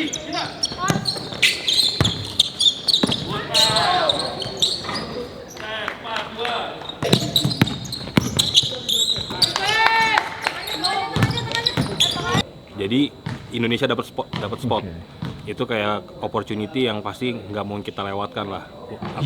Jadi Indonesia dapat spot. Itu kayak opportunity yang pasti nggak mau kita lewatkan lah.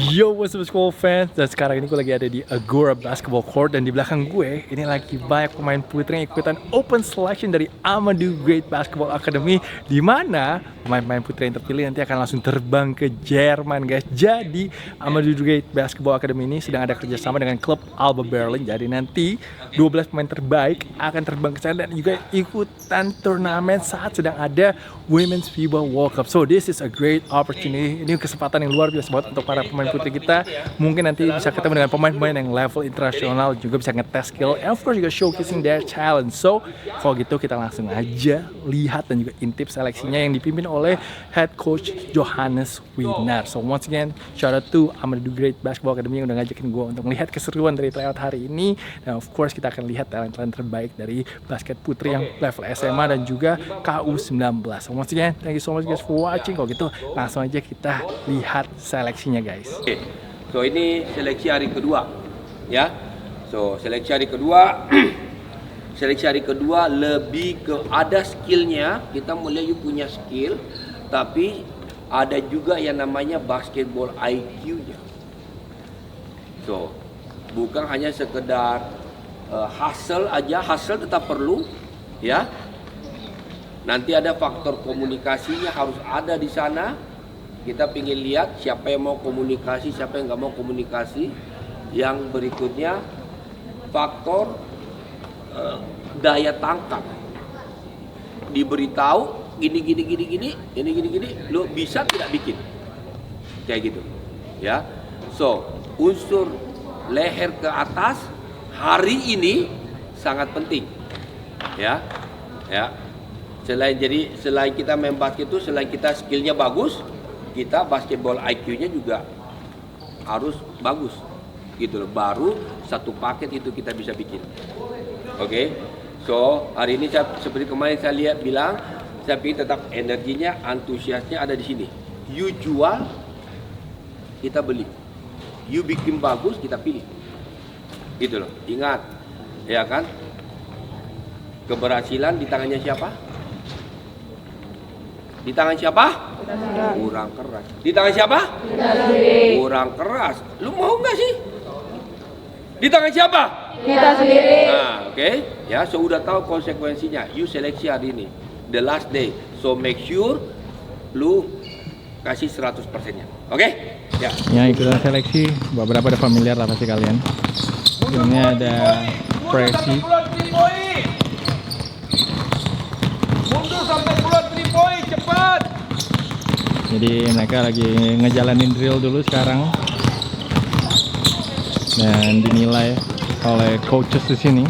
Yo, what's up school fans? Dan sekarang ini gue lagi ada di Agora Basketball Court dan di belakang gue ini lagi banyak pemain putri yang ikutan open selection dari Amadou Great Basketball Academy, di mana pemain-pemain putri yang terpilih nanti akan langsung terbang ke Jerman, guys. Jadi Amadou Great Basketball Academy ini sedang ada kerjasama dengan klub Alba Berlin. Jadi nanti 12 pemain terbaik akan terbang ke sana dan juga ikutan turnamen saat sedang ada Women's FIBA World Cup. So this is a great opportunity. Ini kesempatan yang luar biasa banget untuk para pemain putri kita. Mungkin nanti bisa ketemu dengan pemain-pemain yang level internasional, juga bisa ngetes skill, and of course juga showcasing their talent. So kalau gitu kita langsung aja lihat dan juga intip seleksinya yang dipimpin oleh head coach Johannes Wiener. So once again, shout out to Amadou Great Basketball Academy yang udah ngajakin gue untuk melihat keseruan dari tryout hari ini. Dan of course kita akan lihat talent-talent terbaik dari basket putri yang level SMA dan juga KU19. So once again, thank you so much guys for watching. Kalau gitu langsung aja kita lihat seleksinya guys. Oke, so ini seleksi hari kedua, ya. So seleksi hari kedua, seleksi hari kedua lebih ke ada skillnya. Kita mulai you punya skill, tapi ada juga yang namanya basketball IQ-nya. So bukan hanya sekedar hustle aja, hustle tetap perlu, ya. Nanti ada faktor komunikasinya harus ada di sana. Kita ingin lihat siapa yang mau komunikasi, siapa yang nggak mau komunikasi. Yang berikutnya faktor daya tangkap. Diberitahu gini, lo bisa tidak bikin, kayak gitu, ya. So unsur leher ke atas hari ini sangat penting, ya. Selain kita main basket itu, selain kita skillnya bagus, kita basketball IQ-nya juga harus bagus, gitu loh. Baru satu paket itu kita bisa bikin. Oke, so hari ini seperti kemarin saya bilang, saya pikir tetap energinya, antusiasnya ada di sini. You jual, kita beli. You bikin bagus, kita pilih. Gitu loh. Ingat, ya kan? Keberhasilan di tangannya siapa? Di tangan siapa? Kurang keras. Di tangan siapa? Kurang keras. Lu mau nggak sih? Di tangan siapa? Kita sendiri. Nah, oke. Ya, so udah tahu konsekuensinya. You seleksi hari ini, the last day. So make sure lu kasih 100%-nya. Oke? Ya. Ya, ikutan seleksi beberapa ada familiar lah pasti kalian. Ini ada Presi. Mundur sampai keluar 3 point, cepat. Jadi mereka lagi ngejalanin drill dulu sekarang dan dinilai oleh coaches di sini.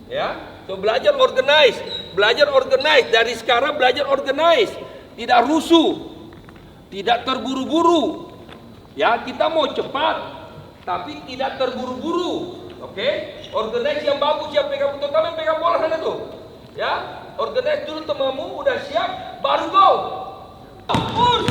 Ya, so belajar organize dari sekarang, belajar organize, tidak rusuh, tidak terburu-buru. Ya, kita mau cepat, tapi tidak terburu-buru. Oke, organize yang bagus, yang pegang bola sana tuh. Ya, organize dulu temanmu, udah siap, baru go. Push.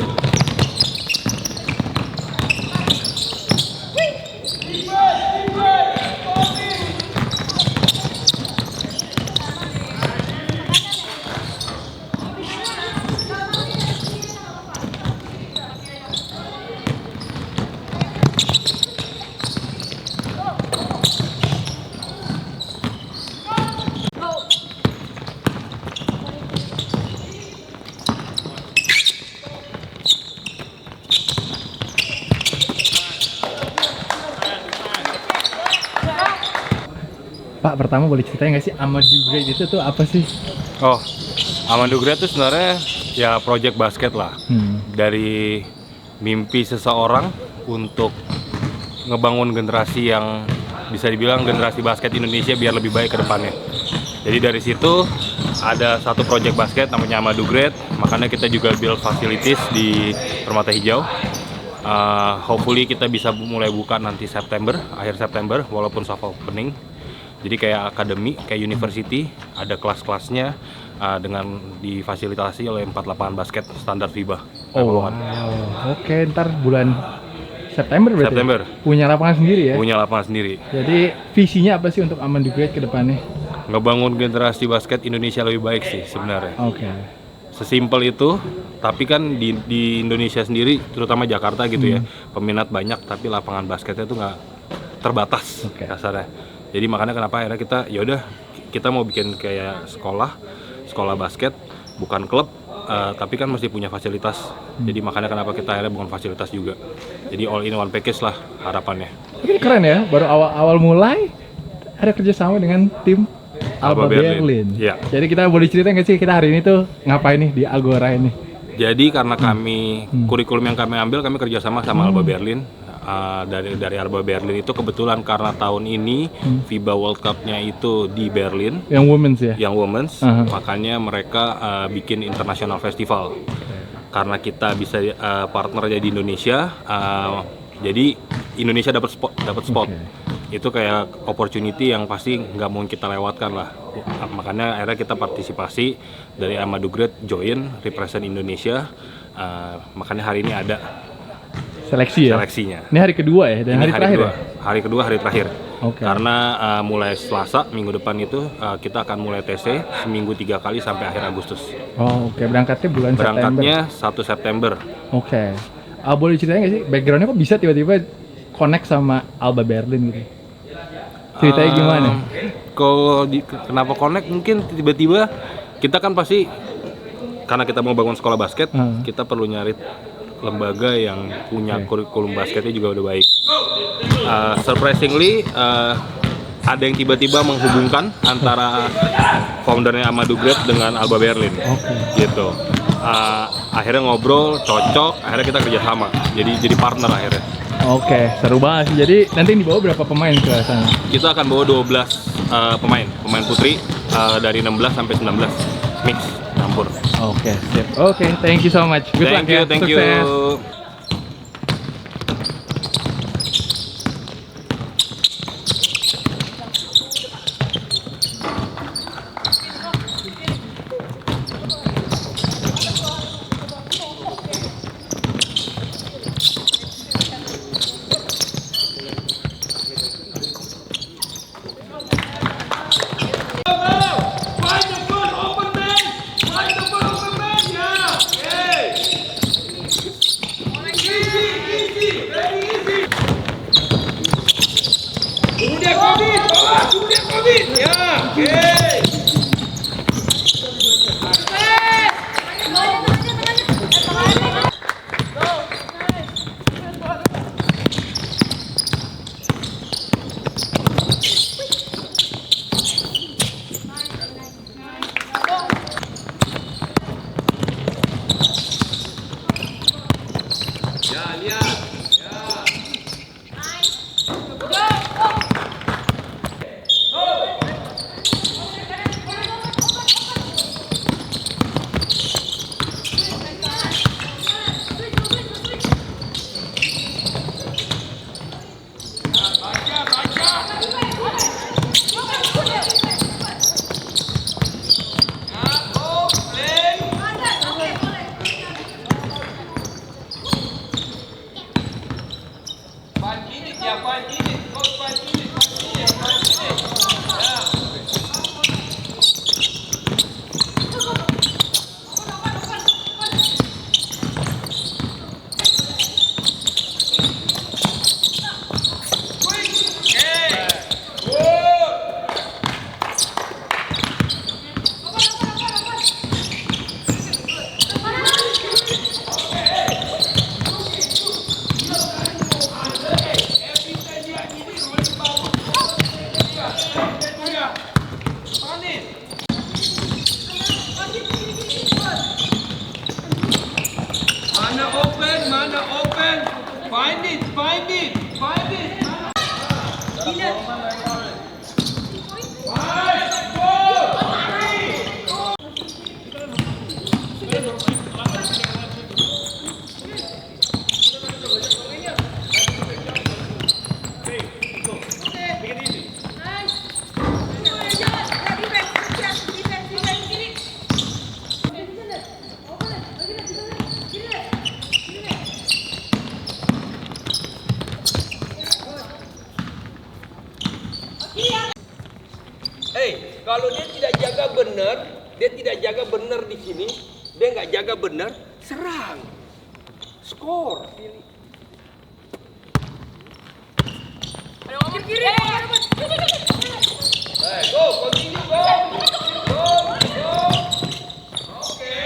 pertama boleh ceritain nggak sih Amadou Great itu tuh apa sih? Oh, Amadou Great itu sebenarnya ya project basket lah. Dari mimpi seseorang untuk ngebangun generasi yang bisa dibilang generasi basket Indonesia biar lebih baik ke depannya. Jadi dari situ ada satu project basket namanya Amadou Great, makanya kita juga build facilities di Permata Hijau. Hopefully kita bisa mulai buka nanti September, akhir September, walaupun soft opening. Jadi kayak akademi, kayak university, ada kelas-kelasnya dengan difasilitasi oleh 4 lapangan basket standar FIBA. Oh, wow. Oke, ntar bulan September berarti? September. Punya lapangan sendiri ya? Punya lapangan sendiri. Jadi visinya apa sih untuk Amadou Great ke depannya? Ngebangun generasi basket Indonesia lebih baik sih sebenarnya. Oke. Sesimpel itu, tapi kan di Indonesia sendiri, terutama Jakarta gitu ya, peminat banyak tapi lapangan basketnya tuh nggak terbatas kasarnya. Jadi makanya kenapa akhirnya kita mau bikin kayak sekolah basket, bukan klub, tapi kan mesti punya fasilitas. Jadi makanya kenapa kita akhirnya bukan fasilitas juga. Jadi all in one package lah harapannya. Ini keren ya, baru awal mulai ada kerjasama dengan tim Alba Berlin. Ya. Jadi kita boleh cerita nggak sih kita hari ini tuh ngapain nih di Agora ini? Jadi karena kami kurikulum yang kami ambil, kami kerjasama sama Alba Berlin. Dari Alba Berlin itu kebetulan karena tahun ini FIBA World Cup-nya itu di Berlin. Yang women's ya? Yang women's, makanya mereka bikin international festival. Karena kita bisa partner di Indonesia, jadi Indonesia dapat spot. Itu kayak opportunity yang pasti nggak mau kita lewatkan lah. Makanya akhirnya kita partisipasi dari Amadou Great join represent Indonesia. Makanya hari ini ada seleksi ya? Seleksinya. Ini hari kedua ya? Dan ini hari terakhir kedua. ya? Hari kedua, hari terakhir. Oke. Karena mulai Selasa, minggu depan itu kita akan mulai TC seminggu 3 kali sampai akhir Agustus. Oh, oke. Berangkatnya bulan Berangkatnya 1 September. Oke. Boleh ceritain nggak sih, backgroundnya kok bisa tiba-tiba connect sama Alba Berlin gitu? Ceritanya gimana? Kenapa connect? Mungkin tiba-tiba kita kan pasti, karena kita mau bangun sekolah basket, kita perlu nyari lembaga yang punya kurikulum basketnya juga udah baik. Surprisingly, ada yang tiba-tiba menghubungkan antara foundernya Amadou Great dengan Alba Berlin, gitu. Akhirnya ngobrol, cocok, akhirnya kita kerjasama, jadi partner akhirnya. Oke, seru banget sih. Jadi nanti dibawa berapa pemain ke sana? Kita akan bawa 12 pemain putri dari 16 sampai 19 mix campur. Oke, sip. Oke, thank you so much. Good luck ya. Thank Sukses. you. benar, dia tidak jaga benar di sini, dia nggak jaga benar, serang, skor. Kiri. Go, continue, go, go, go. Oke.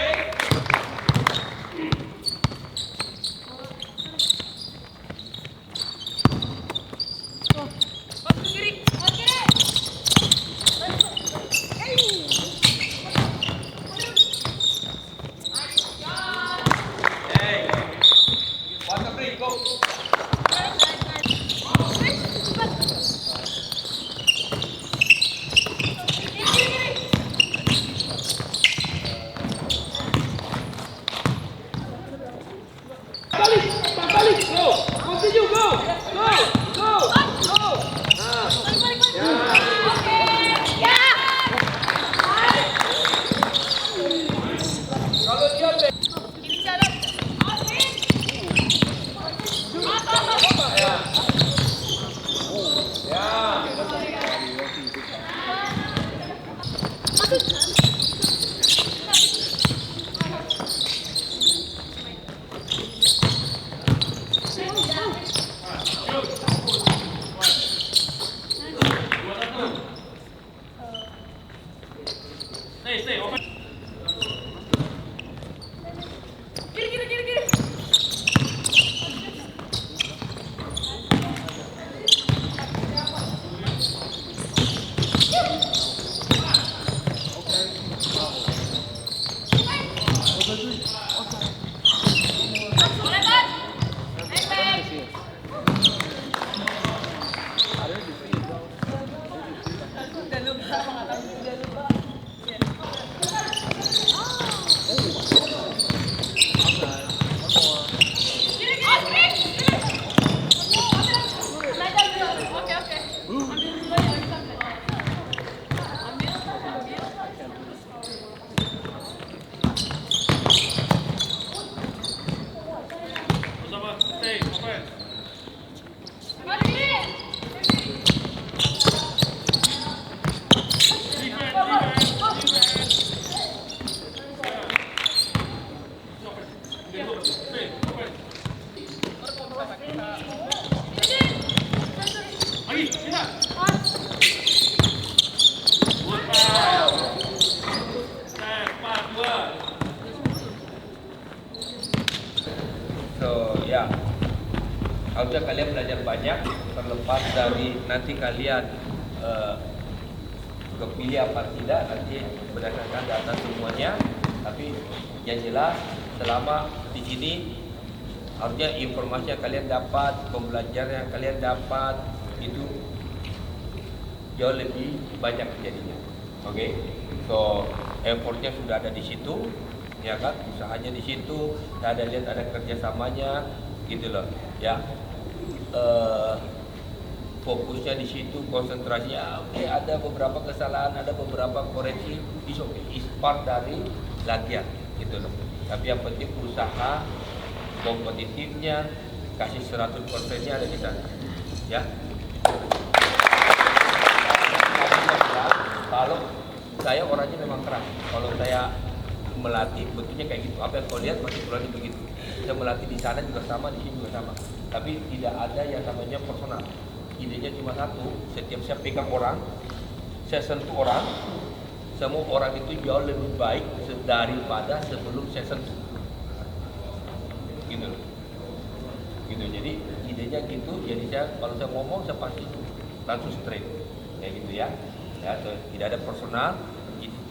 So ya, harusnya kalian belajar banyak terlepas dari nanti kalian kepilih apa tidak nanti berdasarkan data semuanya. Tapi yang jelas selama di sini harusnya informasi yang kalian dapat, pembelajaran yang kalian dapat itu jauh lebih banyak jadinya. Oke, so effortnya sudah ada di situ, ya kan? Usahanya di situ, ada lihat ada kerjasamanya, gitu loh, ya. Fokusnya di situ, konsentrasinya. Oke, ada beberapa kesalahan, ada beberapa koreksi, is part dari latihan, gitu loh. Tapi yang penting usaha kompetitifnya, kasih 100%-nya ada di sana, ya. Kalau saya orangnya memang keras, kalau saya melatih bentuknya kayak gitu, apa yang kau lihat masih kurang begitu. Saya melatih di sana juga sama, di sini juga sama. Tapi tidak ada yang namanya personal. Idenya cuma satu, setiap saya pegang orang, saya sentuh orang, semua orang itu jauh lebih baik daripada sebelum saya sentuh. Gitu. Gitu. Jadi idenya gitu. Jadi saya kalau saya ngomong saya pasti langsung straight, kayak gitu ya. Ya, tidak ada personal,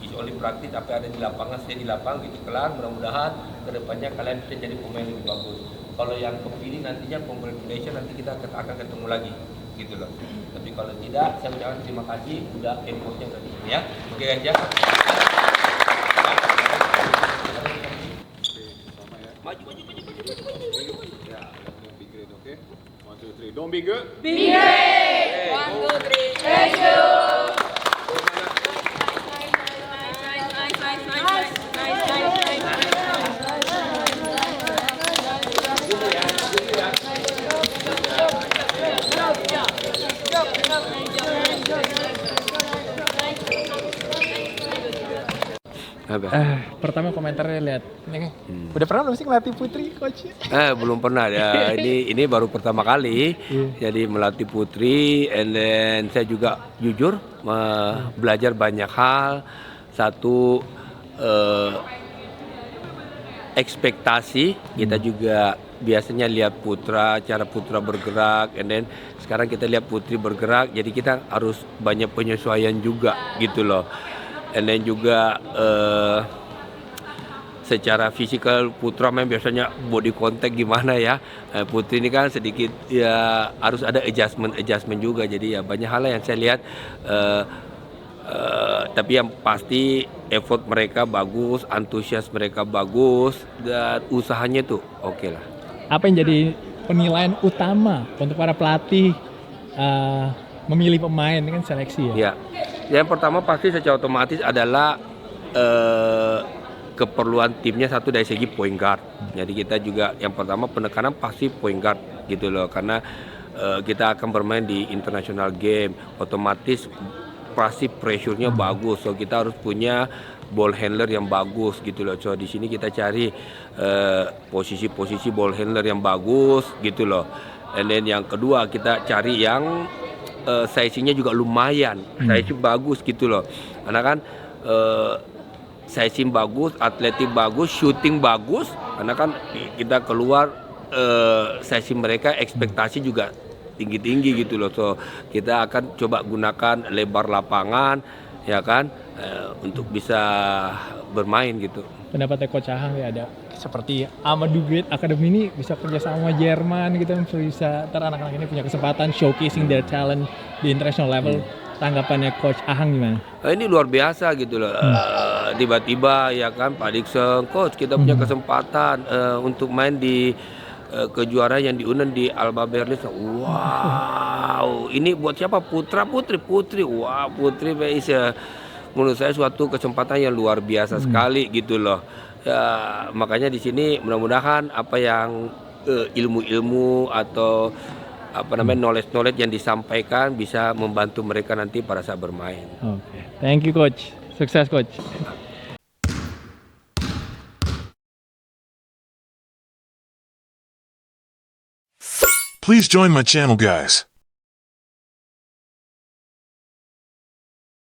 is only praktis apa yang ada di lapangan, saya di lapangan gitu kelar. Mudah-mudahan kedepannya kalian bisa jadi pemain lebih bagus. Kalau yang kepilih nantinya congratulations, nanti kita akan ketemu lagi, gitu loh. Tapi kalau tidak, saya ucapkan terima kasih, udah effortnya tadi, ya. Oke guys ya. Maju. Yeah, be great, okay? 1, 2, 3. Don't be good. Be great! 1, 2, 3. Thank you! Apa? Pertama komentarnya lihat, ini, udah pernah belum sih ngelatih putri, coach? Belum pernah ya. Ini baru pertama kali. Jadi melatih putri, and then saya juga jujur belajar banyak hal. Satu ekspektasi kita juga biasanya lihat putra, cara putra bergerak, and then sekarang kita lihat putri bergerak, jadi kita harus banyak penyesuaian juga gitu loh. And then juga secara fisikal putra memang biasanya body contact gimana ya, putri ini kan sedikit ya harus ada adjustment juga, jadi ya banyak hal yang saya lihat. Tapi yang pasti effort mereka bagus, antusias mereka bagus, dan usahanya tuh oke lah. Apa yang jadi penilaian utama untuk para pelatih memilih pemain kan seleksi ya? Ya, yang pertama pasti secara otomatis adalah keperluan timnya satu dari segi point guard. Jadi kita juga yang pertama penekanan pasti point guard gitu loh, karena kita akan bermain di international game, otomatis pasti pressure-nya bagus. So kita harus punya ball handler yang bagus gitu loh. So di sini kita cari posisi-posisi ball handler yang bagus gitu loh. And then yang kedua kita cari yang size-nya juga lumayan, size bagus gitu loh. Karena kan size bagus, atletik bagus, shooting bagus. Karena kan kita keluar size mereka ekspektasi juga tinggi-tinggi gitu loh. So kita akan coba gunakan lebar lapangan ya kan untuk bisa bermain gitu. Pendapatnya Coach Ahang ya, ada seperti Amadou Great Academy ini bisa kerja sama Jerman gitu, bisa anak-anak ini punya kesempatan showcasing their talent di international level. Tanggapannya Coach Ahang gimana? Ini luar biasa gitu loh. Tiba-tiba ya kan Pak Dixon, coach kita punya kesempatan untuk main di kejuaraan yang diundang di Alba Berlin. Wow, ini buat siapa? Putri. Wah, putri bisa menurut saya suatu kesempatan yang luar biasa sekali gitu loh. Ya, makanya di sini mudah-mudahan apa yang ilmu-ilmu atau apa namanya knowledge yang disampaikan bisa membantu mereka nanti pada saat bermain. Oke, thank you Coach. Sukses Coach. Please join my channel, guys.